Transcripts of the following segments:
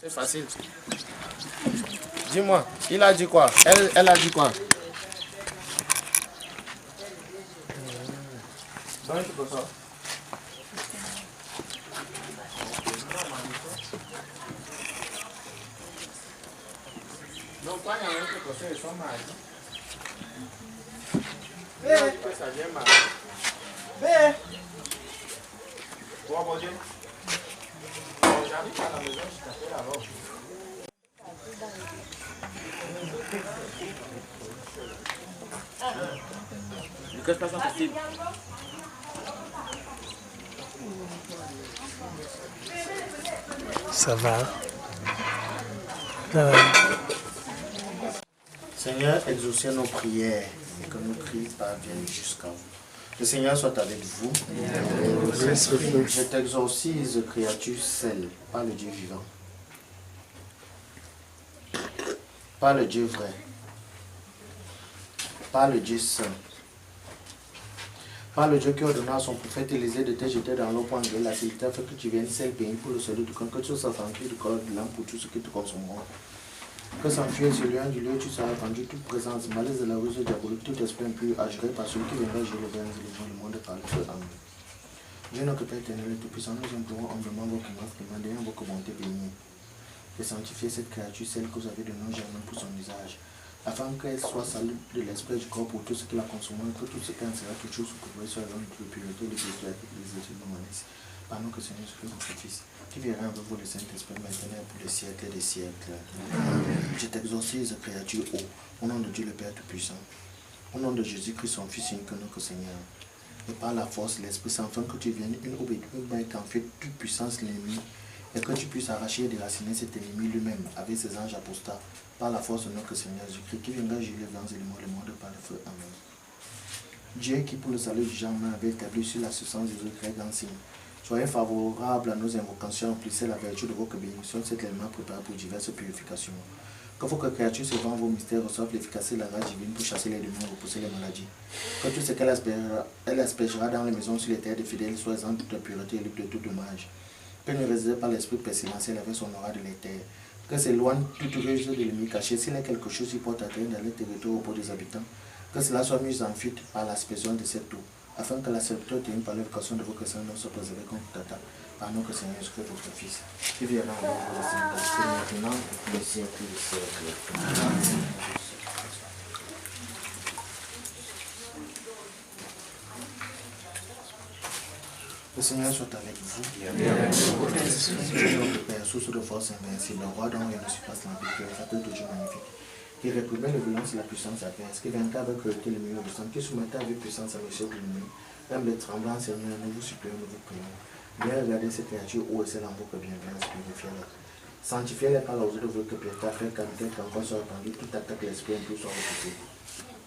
C'est facile. Dis-moi, il a dit quoi? Elle a dit quoi? Donc, c'est ça. Donc, quand il y a un truc comme ça, ils sont mal. Ça vient mal. Toi, mon Dieu. J'arrive à la maison, je t'appelle alors. Qu'est-ce qui se passe en fait? Ça va. Seigneur, exaucez nos prières et que nos cris parviennent jusqu'à vous. Le Seigneur soit avec vous. Je t'exorcise, créature celle, par le Dieu vivant, par le Dieu vrai, par le Dieu saint, par le Dieu qui ordonna à son prophète Élisée de te jeter dans l'eau pour enlever la cité, afin que tu viennes seul pays pour le salut du camp, que tu sois rempli de corps de l'âme pour tout ce qui te consommeront. Que s'enfuir sur lui, du lieu où tu seras répandu toute présence, malaise de la ruse diabolique, tout esprit impur, agiré par celui qui viendra gérer le bien et le monde par le feu. Amen. Dieu notre Père éternel et tout-puissant, nous implorons humblement votre grâce, demandez en votre bonté bénie, de sanctifier cette créature, celle que vous avez de nos germains pour son usage, afin qu'elle soit salue de l'esprit et du corps pour tout ce qui la consomme, que tout ce qui en sera toujours soucouvert soit l'homme de pureté, de vertu et les études humanistes. Par nous que Seigneur Jésus, votre Fils, qui viendra avec vous le Saint-Esprit, maintenant pour les siècles des siècles. Je t'exorcise, créature, au nom de Dieu le Père Tout-Puissant, au nom de Jésus-Christ, son Fils unique, notre Seigneur, et par la force de l'Esprit Saint, afin que tu viennes une obédience en fait toute puissance l'ennemi, et que tu puisses arracher et déraciner cet ennemi lui-même avec ses anges apostats, par la force de notre Seigneur Jésus-Christ, qui viendra juger les vents et les mondes par le feu. Amen. Dieu qui, pour le salut du genre humain, avait établi sur la substance des autres grands signes. Soyez favorables à nos invocations, emplissez la vertu de votre bénédiction, cet élément préparé pour diverses purifications. Que vos créatures selon vos mystères reçoivent l'efficacité de la grâce divine pour chasser les démons et repousser les maladies. Que tout ce qu'elle aspergera dans les maisons sur les terres des fidèles soit exempt de toute pureté et libre de tout dommage. Que ne réside pas l'esprit pestilentiel avec son aura de l'éther. Que s'éloigne toute ruse de l'ennemi caché. S'il y a quelque chose qui porte atteinte dans les territoires au des habitants, que cela soit mis en fuite par l'aspersion de cette eau, afin que la servitude et par l'évocation de vos chrétiens soit préservée contre Tata, par nous que Seigneur Jésus-Christ, votre Fils, qui viendra en vous le Saint-Esprit, maintenant, pour les siècles des siècles. Le Seigneur soit avec vous. Le Père, source de force invincible, le roi dont il ne surpasse l'ambiguïté, le facteur de Dieu magnifique, qui réprimait le violence et la puissance à perse, qui vaincra avec cruauté le milieu du sang, qui soumettait avec puissance à l'échec de l'ennemi. Même les tremblants, Seigneur, nous vous supplions, nous vous prions. Viens regarder cette créature où est celle en votre bienveillance, purifiez-la. Sanctifiez-les par la hauteur de votre piété, afin qu'en tête encore soit répandue, toute attaque de l'esprit impur soit repoussée.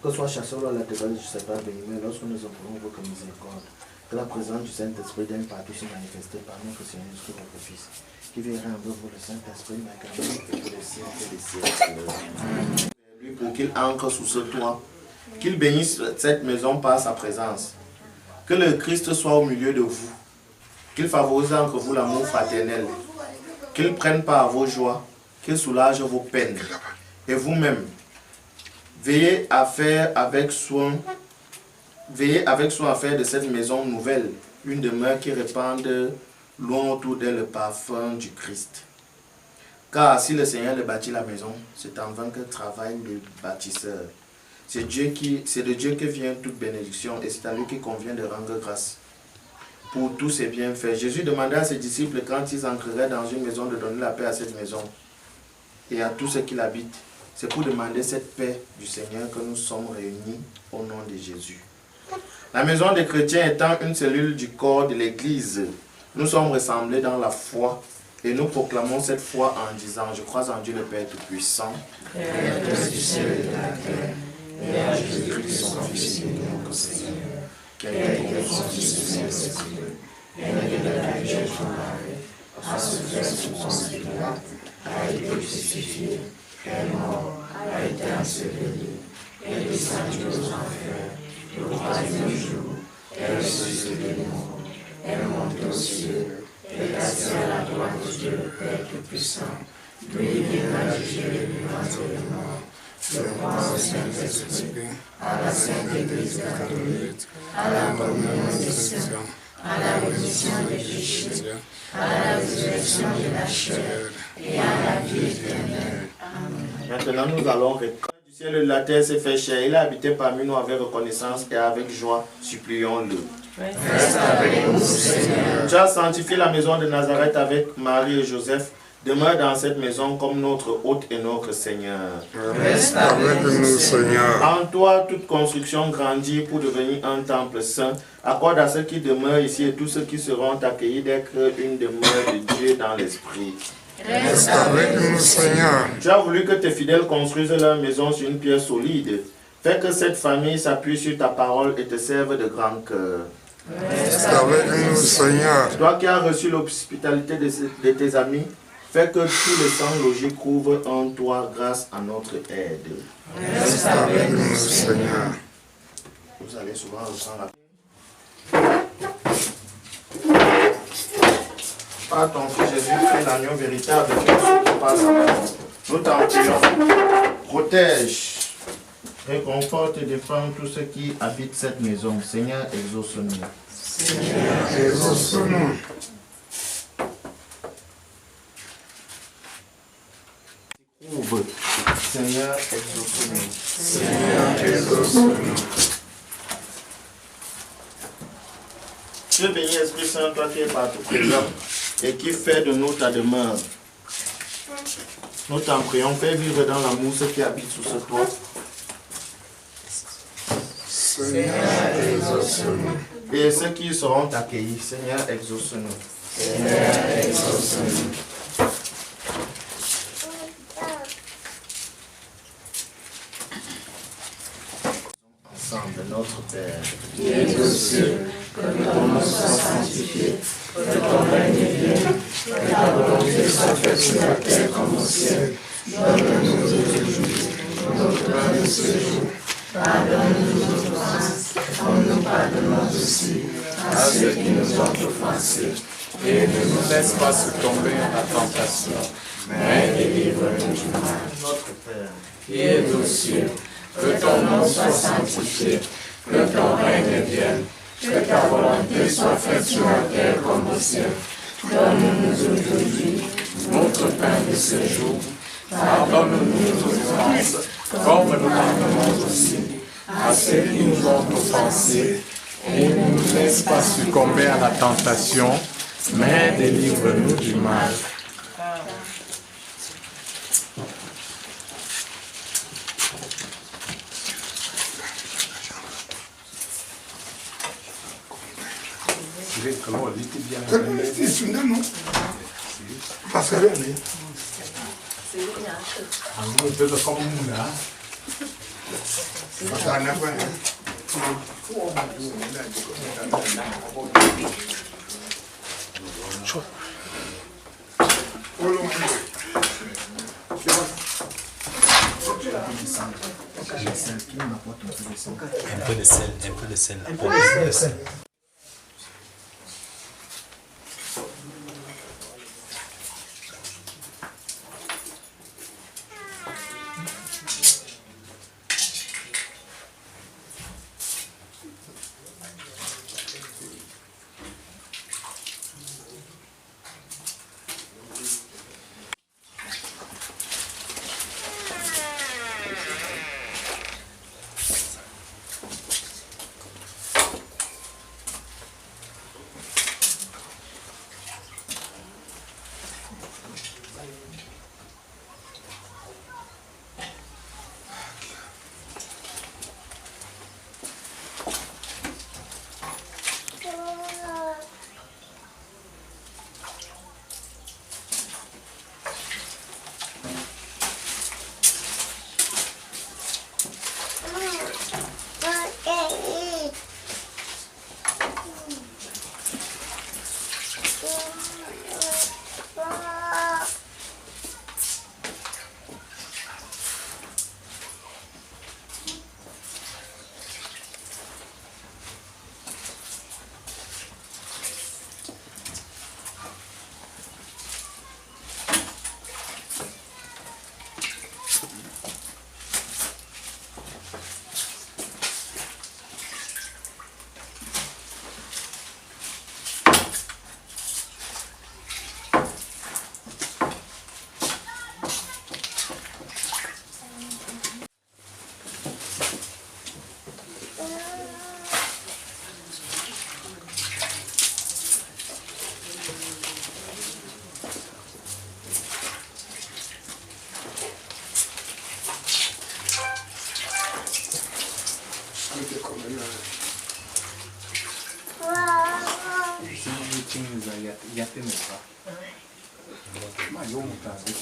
Que soit chassé ou la dévalée du Satan béni, lorsque nous implorons votre miséricorde. Que la présence du Saint-Esprit d'un partout se manifester par notre Seigneur Jésus, votre Fils, qui viendra envers vous le Saint-Esprit, maintenant et pour les siècles des siècles. Lui pour qu'il ancre sous ce toit, qu'il bénisse cette maison par sa présence. Que le Christ soit au milieu de vous, qu'il favorise entre vous l'amour fraternel, qu'il prenne part à vos joies, qu'il soulage vos peines. Et vous-même, veillez avec soin à faire de cette maison nouvelle une demeure qui répande loin autour d'elle le parfum du Christ. Car si le Seigneur le bâtit la maison, c'est en vain que travaillent les bâtisseurs. C'est de Dieu que vient toute bénédiction et c'est à lui qu'il convient de rendre grâce pour tous ses bienfaits. Jésus demandait à ses disciples quand ils entreraient dans une maison de donner la paix à cette maison et à tous ceux qui l'habitent. C'est pour demander cette paix du Seigneur que nous sommes réunis au nom de Jésus. La maison des chrétiens étant une cellule du corps de l'Église, nous sommes rassemblés dans la foi et nous proclamons cette foi en disant: je crois en Dieu le Père Tout-Puissant, Créateur du ciel et de la terre, et à Jésus-Christ son Fils unique, notre Seigneur, qui a été conçu du Saint-Esprit, et né de la Vierge Marie, a souffert sous Ponce Pilate, a été crucifié, est mort, a été enseveli, est descendu aux enfers. Le troisième jour, est ressuscité des morts, est monté aux cieux, est assis à la droite de Dieu le Père Tout-Puissant, lui viendra juger les vivants et les morts. Je crois au Saint-Esprit, à la Sainte Église catholique, à la communion des saints, à la rémission des péchés, à la résurrection de la chair et à la vie éternelle. Amen. Maintenant, nous allons répondre. Du ciel et de la terre s'est fait chair. Il a habité parmi nous avec reconnaissance et avec joie. Supplions-le. Reste avec nous, Seigneur. Tu as sanctifié la maison de Nazareth avec Marie et Joseph. Demeure dans cette maison comme notre hôte et notre Seigneur. Reste avec nous, Seigneur. En toi, toute construction grandit pour devenir un temple saint. Accorde à ceux qui demeurent ici et tous ceux qui seront accueillis d'être une demeure de Dieu dans l'esprit. Reste avec nous, Seigneur. Tu as voulu que tes fidèles construisent leur maison sur une pierre solide. Fais que cette famille s'appuie sur ta parole et te serve de grand cœur. Reste avec nous, Seigneur. Toi qui as reçu l'hospitalité de tes amis, fais que tous les sans logis couvrent en toi grâce à notre aide. Reste avec nous, Seigneur. Vous allez souvent reprendre la... Par ton Fils Jésus, fais l'agneau véritable de ceux qui passent à nous. Nous t'en prions. Protège, réconforte et défends tous ceux qui habitent cette maison. Seigneur, exauce-nous. Seigneur, exauce-nous. Ouvre. Seigneur, exauce-nous. Seigneur, exauce-nous. Dieu béni, Esprit Saint, toi qui es partout présent et qui fait de nous ta demeure. Nous t'en prions, fais vivre dans l'amour ceux qui habitent sous ce toit. Seigneur, exauce-nous. Et ceux qui seront accueillis, Seigneur, exauce-nous. Seigneur, exauce-nous. Ensemble, notre Père, Qui es aux cieux, que ton nom soit sanctifié, que ton règne vienne, que ta volonté soit faite sur la terre comme au ciel. Donne-nous aujourd'hui notre pain de ce jour. Pardonne-nous nos offenses, comme nous pardonnons aussi à ceux qui nous ont offensés. Et ne nous laisse pas succomber à la tentation, mais délivre-nous du mal. notre Père, Qui es aux cieux, que ton nom soit sanctifié, que ton règne vienne, que ta volonté soit faite sur la terre comme au ciel. Donne-nous aujourd'hui notre pain de ce jour. Pardonne-nous nos offenses, comme nous pardonnons aussi à ceux qui nous ont offensés. Et ne nous laisse pas succomber à la tentation, mais délivre-nous du mal. Un peu de sel, un peu de sel. Un peu de sel.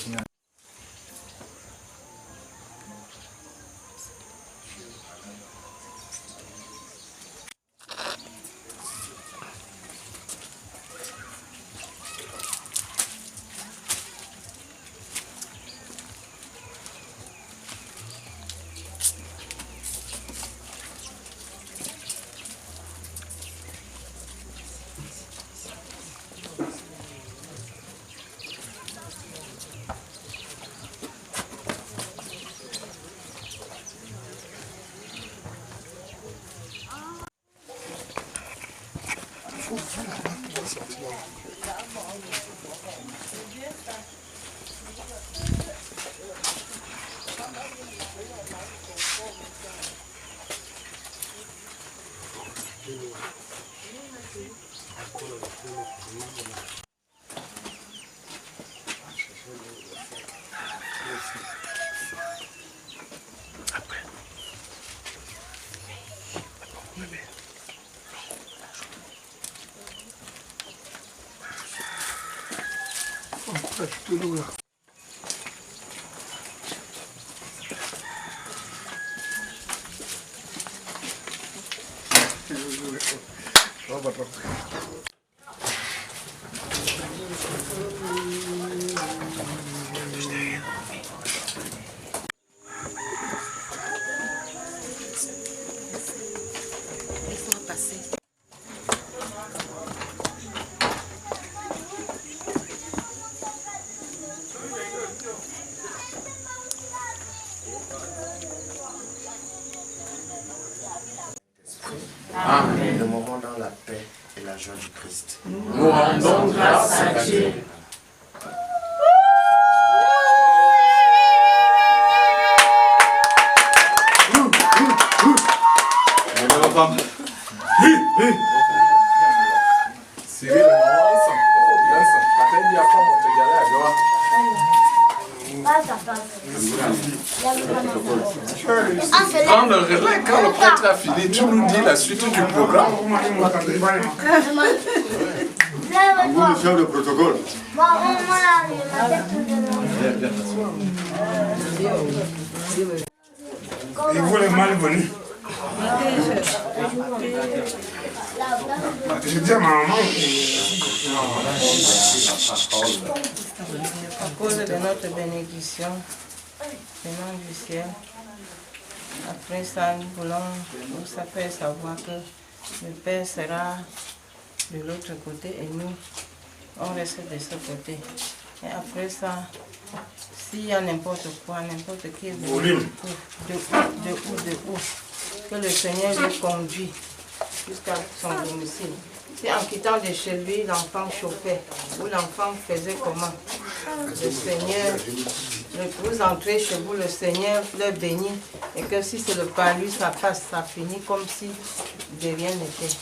Amen. Nous mourons dans la paix et la joie du Christ. Nous rendons grâce à Dieu. Quand le prêtre a fini, tu nous dis la suite du programme. Vous, le chef de protocole. Et vous les malvenus. Je dis à ma maman. À cause de notre bénédiction, venant du ciel, après ça, nous voulons vous faire savoir que le Père sera de l'autre côté et nous, on reste de ce côté. Et après ça, s'il y a n'importe quoi, n'importe qui veut, de où, que le Seigneur le conduit jusqu'à son domicile. Si en quittant de chez lui, l'enfant chauffait, ou l'enfant faisait comment? Le Seigneur, vous entrez chez vous, le Seigneur le bénit, et que si c'est le palu, ça passe, ça finit comme si de rien n'était.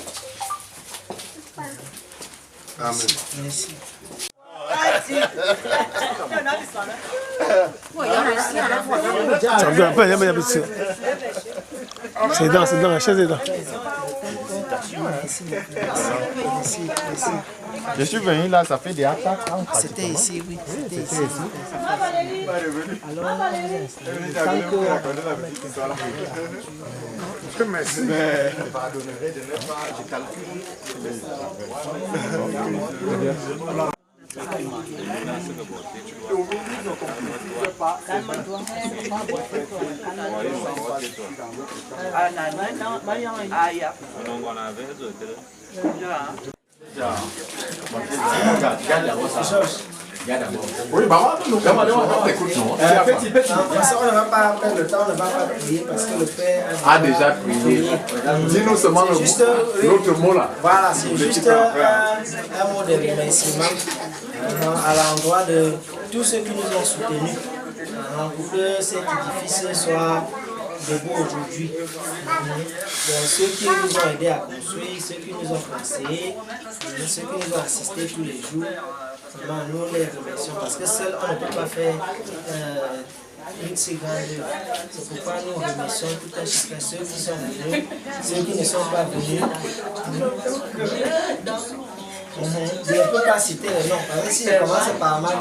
Amen. Merci. C'est dans la chaise dedans. Je suis venu là, ça fait des attaques. C'était ici, oui. C'était ici. Merci. Pardonnerai de ne pas, je calcule. Oui, maman, nous t'écoute, non? Petit, on ne va pas perdre le temps, on ne va pas prier parce que le Père A déjà prié. Dis-nous seulement l'autre mot là. Voilà, c'est juste un mot de remerciement à l'endroit de tous ceux qui nous ont soutenus pour que cet édifice soit debout aujourd'hui. Donc, ceux qui nous ont aidés à construire, ceux qui nous ont conseillés, ceux qui nous ont assistés tous les jours, vraiment, nous les remercions parce que seul on ne peut pas faire une si grande œuvre. C'est pourquoi nous remercions tout un chacun, ceux qui sont venus, ceux qui ne sont pas venus. Je ne peux pas citer les noms, parce que si je commence par ma vie,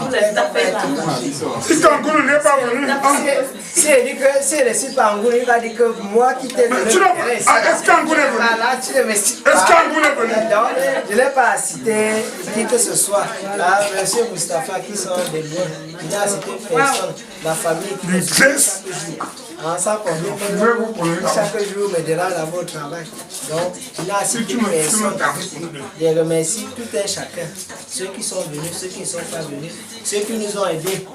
Si Kangourou n'est pas venu, si elle ne cite pas Angoulou, il va dire que moi qui t'ai donné. Est-ce qu'Angoulou est venu? Là, tu ne me cites pas. Est-ce qu'Angoulou est venu? Donc, je ne l'ai pas cité qui que ce soit. Là, M. Moustapha qui sort de loin, il n'a cité personne. La famille qui me suit chaque jour. En ça, chaque jour me dérange d'abord au travail. Donc, il n'a cité personne. Je remercie tout un chacun. Ceux qui sont venus, ceux qui ne sont pas venus, ceux qui nous ont aidés.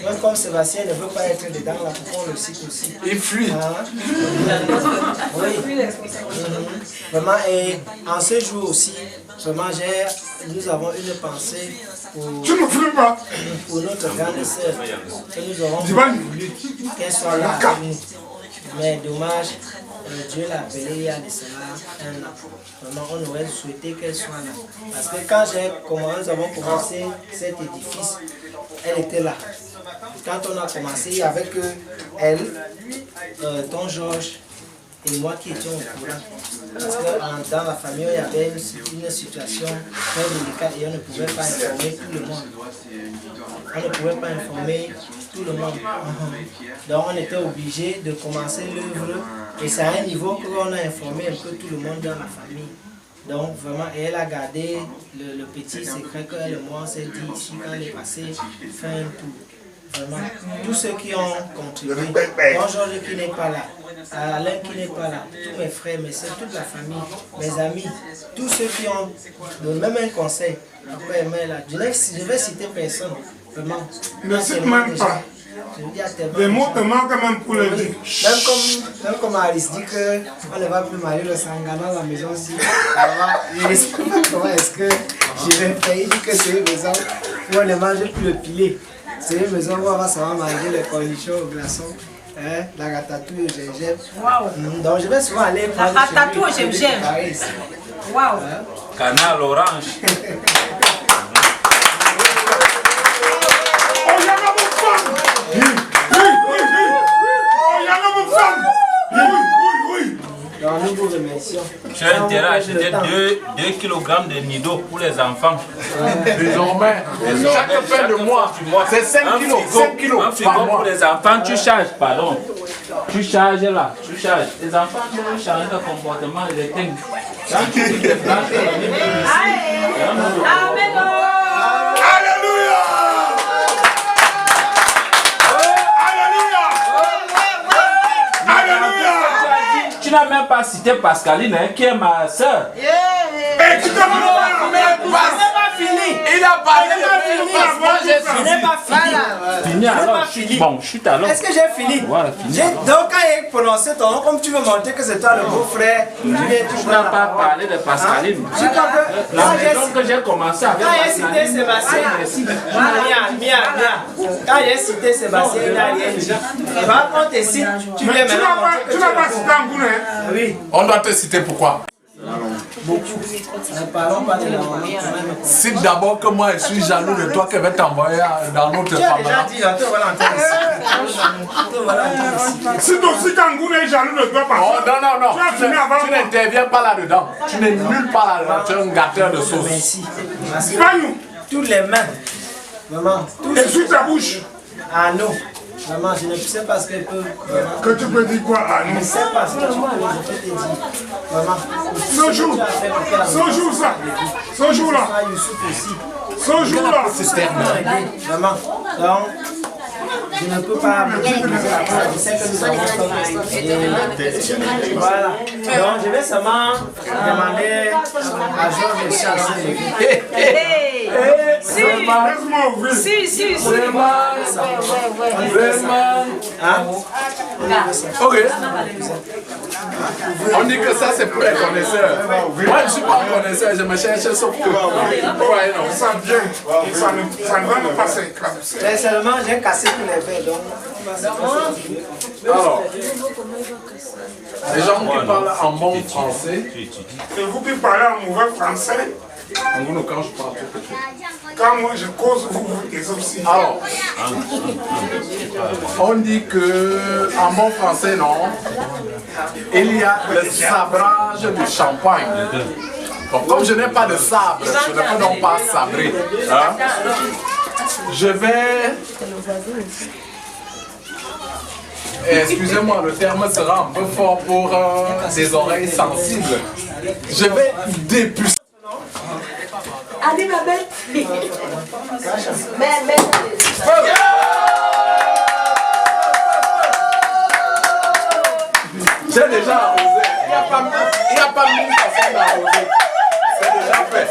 Même comme Sébastien ne veut pas être dedans, là, pourquoi on le cite aussi? Il fuit. Oui. Vraiment, et en ce jour aussi, vraiment, nous avons une pensée pour notre grande sœur que nous aurons voulu qu'elle soit là avec nous. Mais dommage, Dieu l'a appelée il y a de cela un an. Vraiment, on aurait souhaité qu'elle soit là. Parce que quand nous avons commencé cet édifice, elle était là. Quand on a commencé, il y avait que elle, Don Georges et moi qui étions au courant. Parce que dans la famille, il y avait une situation très délicate et on ne pouvait pas informer tout le monde. On ne pouvait pas informer tout le monde. Donc on était obligé de commencer l'œuvre et c'est à un niveau qu'on a informé un peu tout le monde dans la famille. Donc vraiment, et elle a gardé le petit secret qu'elle et moi on s'est dit ici quand elle est passée, faire un tour. Vraiment, tous ceux qui ont contribué, bonjour qui n'est pas là, Alain qui n'est pas là, tous mes frères, mes soeurs, toute la famille, mes amis, tous ceux qui ont le même un conseil. Après, je vais citer personne, vraiment. Ne cite même pas. Les mots te manquent même pour le dire. Même comme Alice dit qu'on ne va plus marier le sangana à la maison si. Je ne sais pas comment est-ce que je vais faire. Il dit que c'est une maison où on ne mange plus le pilet. C'est une maison où on va savoir manger les cornichons au glaçon, la ratatouille au gingembre. Wow. Donc je vais souvent aller prendre. La ratatouille au gingembre. Waouh. Canal orange. Nous vous remercions. J'ai intérêt à acheter 2 kg de nido pour les enfants. Désormais, chaque fin de mois, c'est 5 kilos. 5 kilos. Un frigo pour les enfants, tu charges, pardon. Tu charges là, tu charges. Les enfants doivent changer de comportement et les things. Quand tu te déplaces, tu n'as même pas cité Pascaline, hein, qui est ma soeur. Et tu ne pas fini. Il a parlé Je n'ai pas fini. Fini alors. Bon, chute alors. Est-ce que j'ai fini? Voilà, fini. Donc quand il prononcé ton nom, comme tu veux montrer que c'est toi le beau-frère, tu n'as pas parlé de Pascaline. La maison que j'ai commencé avec Pascaline. Quand j'ai cité Sébastien, quand j'ai cité Sébastien, il n'a rien dit. Par contre, tu cite, tu viens maintenant. Tu n'as pas cité Angoulou, hein? Oui. On doit te citer pourquoi? Beaucoup. Ne parlons pas de la Cite d'abord que moi je suis jaloux de toi qui va t'envoyer dans notre famille. Tu as déjà dit, là, te voilà en Si aussi Kangourou est jaloux de toi, oh, non. Tu n'interviens pas là-dedans. Tu n'es nulle part là-dedans. Tu es un gâteur de sauce. Merci. Pas nous. Toutes les mains. Vraiment. Et sur ta bouche. Ah non. Vraiment, je ne sais pas ce qu'elle peut. Que tu peux dire quoi à Je nous? ne sais pas ce que tu peux te dire. Vraiment. Ce jour, ça. Ce jour-là. Ce jour-là. Vraiment. Donc, je ne peux pas me dire je sais que nous avons fait. Voilà. Donc, je vais seulement demander à Georges de chercher. Si. Ok. On dit que ça c'est pour les connaisseurs. Moi je ne suis pas un connaisseur, je me cherche sauf que. Ça vient. Ça ne va pas s'éclater. Mais seulement j'ai cassé tous les verres. Donc, alors, les gens qui parlent en bon français. Et vous qui parlez en mauvais français. Quand je parle quelque chose. Quand moi je cause, vous aussi. Alors, on dit que en bon français, non, il y a le sabrage du champagne. Bon, comme je n'ai pas de sabre, je ne peux donc pas sabrer. Hein? Je vais... Excusez-moi, le terme sera un peu fort pour des oreilles sensibles. Je vais dépuceler. Allez, ma belle. J'ai déjà arrosé. Il n'y a pas 1000 personnes d'arroser. C'est déjà fait.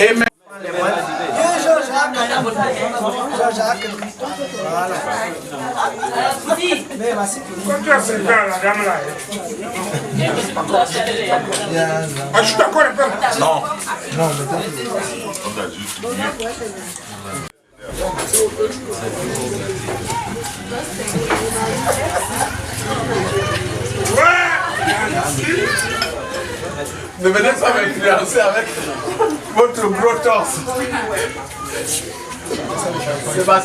Et maintenant, Jean-Jacques. Voilà. Quand tu as fait la dame là. Ah, je suis d'accord avec toi. non. Ne venez pas m'influencer avec votre gros torse. C'est pas